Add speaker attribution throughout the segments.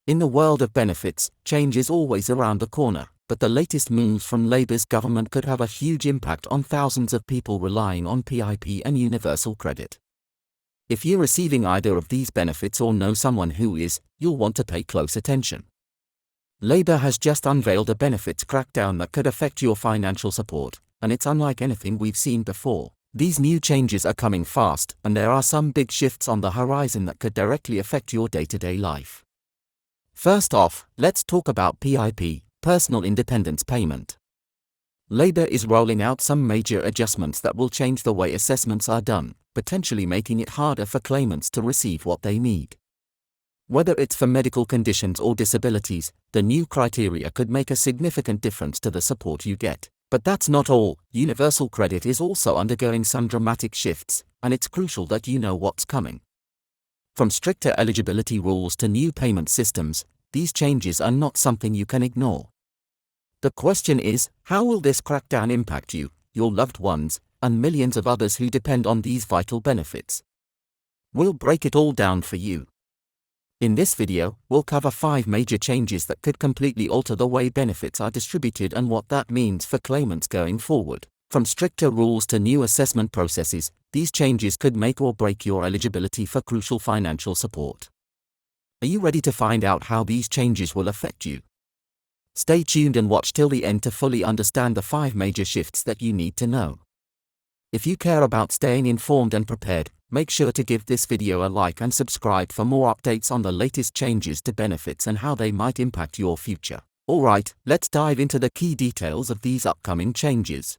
Speaker 1: In the world of benefits, change is always around the corner, but the latest moves from Labour's government could have a huge impact on thousands of people relying on PIP and Universal Credit. If you're receiving either of these benefits or know someone who is, you'll want to pay close attention. Labour has just unveiled a benefits crackdown that could affect your financial support, and it's unlike anything we've seen before. These new changes are coming fast, and there are some big shifts on the horizon that could directly affect your day-to-day life. First off, let's talk about PIP, Personal Independence Payment. Labour is rolling out some major adjustments that will change the way assessments are done, potentially making it harder for claimants to receive what they need. Whether it's for medical conditions or disabilities, the new criteria could make a significant difference to the support you get. But that's not all. Universal Credit is also undergoing some dramatic shifts, and it's crucial that you know what's coming. From stricter eligibility rules to new payment systems, these changes are not something you can ignore. The question is, how will this crackdown impact you, your loved ones, and millions of others who depend on these vital benefits? We'll break it all down for you. In this video, we'll cover 5 major changes that could completely alter the way benefits are distributed and what that means for claimants going forward. From stricter rules to new assessment processes, these changes could make or break your eligibility for crucial financial support. Are you ready to find out how these changes will affect you? Stay tuned and watch till the end to fully understand the 5 major shifts that you need to know. If you care about staying informed and prepared, make sure to give this video a like and subscribe for more updates on the latest changes to benefits and how they might impact your future. Alright, let's dive into the key details of these upcoming changes.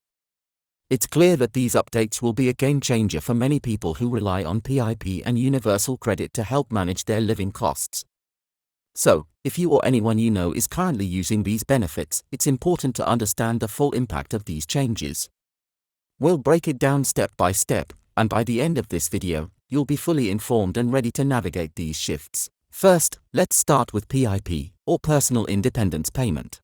Speaker 1: It's clear that these updates will be a game changer for many people who rely on PIP and Universal Credit to help manage their living costs. So, if you or anyone you know is currently using these benefits, it's important to understand the full impact of these changes. We'll break it down step by step, and by the end of this video, you'll be fully informed and ready to navigate these shifts. First, let's start with PIP, or Personal Independence Payment.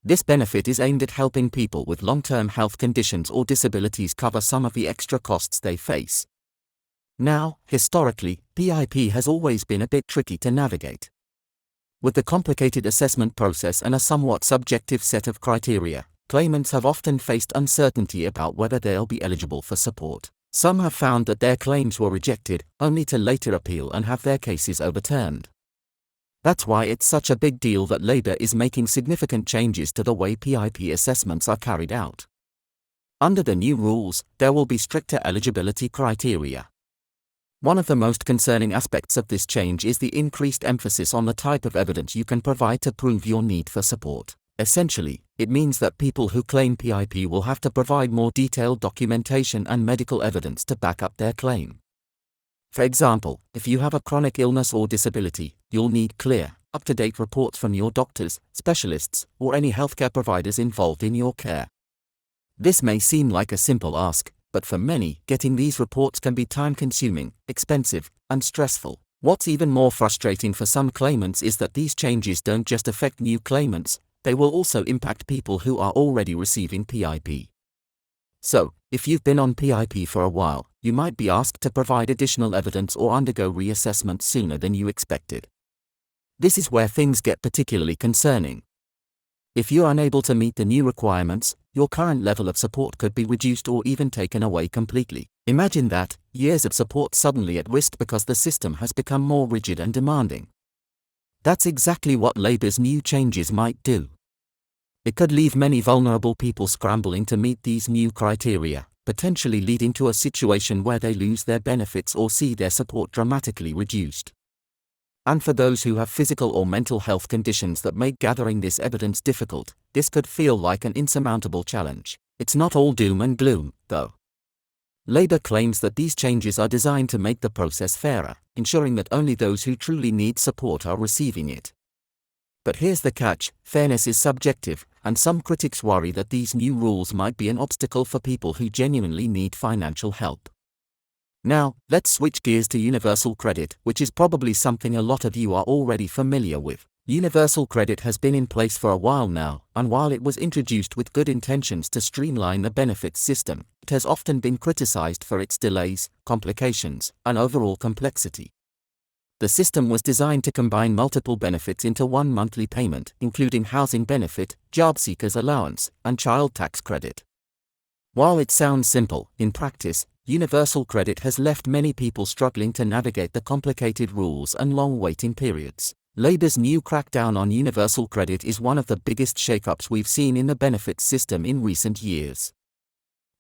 Speaker 1: This benefit is aimed at helping people with long-term health conditions or disabilities cover some of the extra costs they face. Now, historically, PIP has always been a bit tricky to navigate. With the complicated assessment process and a somewhat subjective set of criteria, claimants have often faced uncertainty about whether they'll be eligible for support. Some have found that their claims were rejected, only to later appeal and have their cases overturned. That's why it's such a big deal that Labour is making significant changes to the way PIP assessments are carried out. Under the new rules, there will be stricter eligibility criteria. One of the most concerning aspects of this change is the increased emphasis on the type of evidence you can provide to prove your need for support. Essentially, it means that people who claim PIP will have to provide more detailed documentation and medical evidence to back up their claim. For example, if you have a chronic illness or disability, you'll need clear, up-to-date reports from your doctors, specialists, or any healthcare providers involved in your care. This may seem like a simple ask, but for many, getting these reports can be time-consuming, expensive, and stressful. What's even more frustrating for some claimants is that these changes don't just affect new claimants, they will also impact people who are already receiving PIP. So, if you've been on PIP for a while, you might be asked to provide additional evidence or undergo reassessment sooner than you expected. This is where things get particularly concerning. If you're unable to meet the new requirements, your current level of support could be reduced or even taken away completely. Imagine that, years of support suddenly at risk because the system has become more rigid and demanding. That's exactly what Labour's new changes might do. It could leave many vulnerable people scrambling to meet these new criteria, potentially leading to a situation where they lose their benefits or see their support dramatically reduced. And for those who have physical or mental health conditions that make gathering this evidence difficult, this could feel like an insurmountable challenge. It's not all doom and gloom, though. Labour claims that these changes are designed to make the process fairer, ensuring that only those who truly need support are receiving it. But here's the catch: fairness is subjective, and some critics worry that these new rules might be an obstacle for people who genuinely need financial help. Now, let's switch gears to Universal Credit, which is probably something a lot of you are already familiar with. Universal Credit has been in place for a while now, and while it was introduced with good intentions to streamline the benefits system, it has often been criticized for its delays, complications, and overall complexity. The system was designed to combine multiple benefits into one monthly payment, including housing benefit, job seekers allowance, and child tax credit. While it sounds simple, in practice, universal credit has left many people struggling to navigate the complicated rules and long waiting periods. Labour's new crackdown on universal credit is one of the biggest shakeups we've seen in the benefits system in recent years.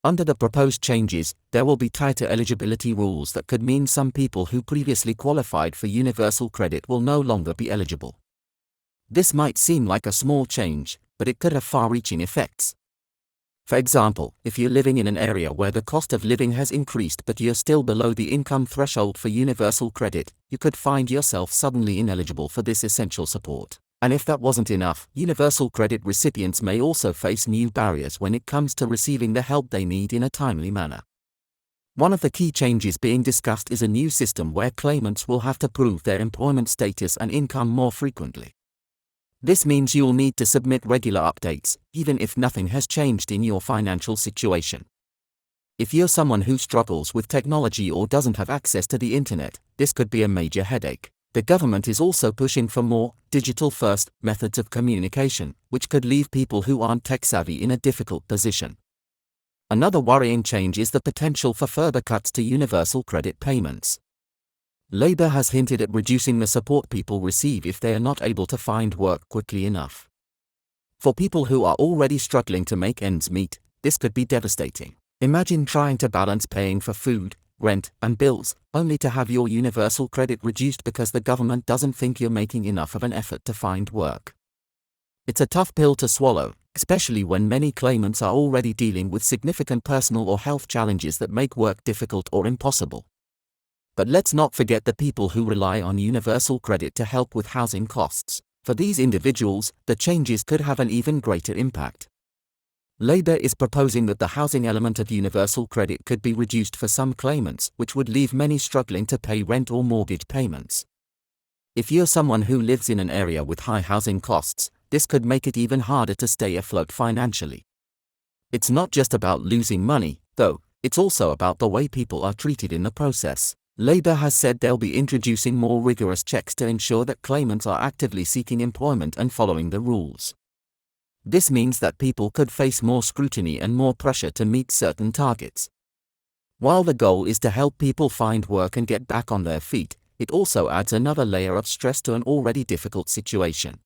Speaker 1: Under the proposed changes, there will be tighter eligibility rules that could mean some people who previously qualified for universal credit will no longer be eligible. This might seem like a small change, but it could have far-reaching effects. For example, if you're living in an area where the cost of living has increased but you're still below the income threshold for universal credit, you could find yourself suddenly ineligible for this essential support. And if that wasn't enough, universal credit recipients may also face new barriers when it comes to receiving the help they need in a timely manner. One of the key changes being discussed is a new system where claimants will have to prove their employment status and income more frequently. This means you'll need to submit regular updates, even if nothing has changed in your financial situation. If you're someone who struggles with technology or doesn't have access to the internet, this could be a major headache. The government is also pushing for more digital-first methods of communication, which could leave people who aren't tech-savvy in a difficult position. Another worrying change is the potential for further cuts to universal credit payments. Labour has hinted at reducing the support people receive if they are not able to find work quickly enough. For people who are already struggling to make ends meet, this could be devastating. Imagine trying to balance paying for food, rent, and bills, only to have your universal credit reduced because the government doesn't think you're making enough of an effort to find work. It's a tough pill to swallow, especially when many claimants are already dealing with significant personal or health challenges that make work difficult or impossible. But let's not forget the people who rely on universal credit to help with housing costs. For these individuals, the changes could have an even greater impact. Labour is proposing that the housing element of universal credit could be reduced for some claimants, which would leave many struggling to pay rent or mortgage payments. If you're someone who lives in an area with high housing costs, this could make it even harder to stay afloat financially. It's not just about losing money, though, it's also about the way people are treated in the process. Labour has said they'll be introducing more rigorous checks to ensure that claimants are actively seeking employment and following the rules. This means that people could face more scrutiny and more pressure to meet certain targets. While the goal is to help people find work and get back on their feet, it also adds another layer of stress to an already difficult situation.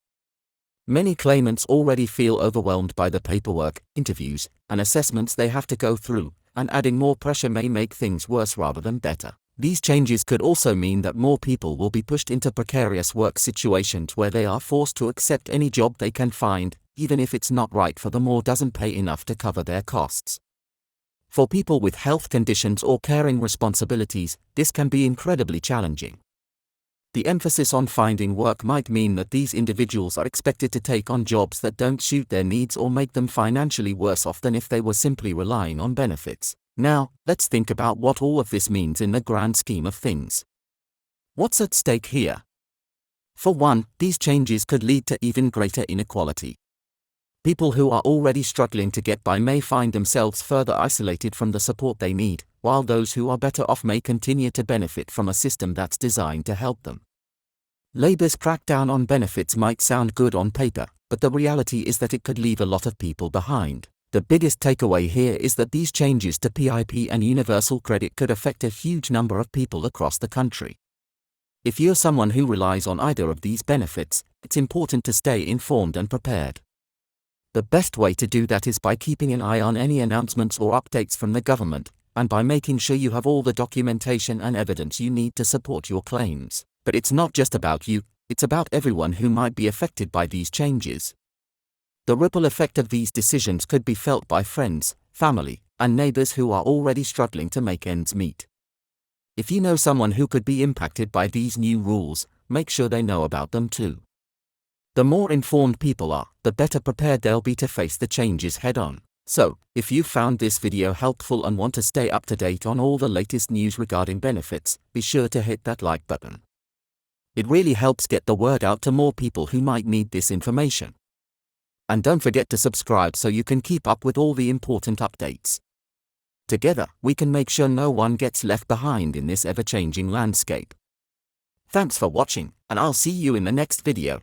Speaker 1: Many claimants already feel overwhelmed by the paperwork, interviews, and assessments they have to go through, and adding more pressure may make things worse rather than better. These changes could also mean that more people will be pushed into precarious work situations where they are forced to accept any job they can find, even if it's not right for them or doesn't pay enough to cover their costs. For people with health conditions or caring responsibilities, this can be incredibly challenging. The emphasis on finding work might mean that these individuals are expected to take on jobs that don't suit their needs or make them financially worse off than if they were simply relying on benefits. Now, let's think about what all of this means in the grand scheme of things. What's at stake here? For one, these changes could lead to even greater inequality. People who are already struggling to get by may find themselves further isolated from the support they need, while those who are better off may continue to benefit from a system that's designed to help them. Labour's crackdown on benefits might sound good on paper, but the reality is that it could leave a lot of people behind. The biggest takeaway here is that these changes to PIP and universal credit could affect a huge number of people across the country. If you're someone who relies on either of these benefits, it's important to stay informed and prepared. The best way to do that is by keeping an eye on any announcements or updates from the government, and by making sure you have all the documentation and evidence you need to support your claims. But it's not just about you, it's about everyone who might be affected by these changes. The ripple effect of these decisions could be felt by friends, family, and neighbors who are already struggling to make ends meet. If you know someone who could be impacted by these new rules, make sure they know about them too. The more informed people are, the better prepared they'll be to face the changes head-on. So, if you found this video helpful and want to stay up to date on all the latest news regarding benefits, be sure to hit that like button. It really helps get the word out to more people who might need this information. And don't forget to subscribe so you can keep up with all the important updates. Together, we can make sure no one gets left behind in this ever-changing landscape. Thanks for watching, and I'll see you in the next video.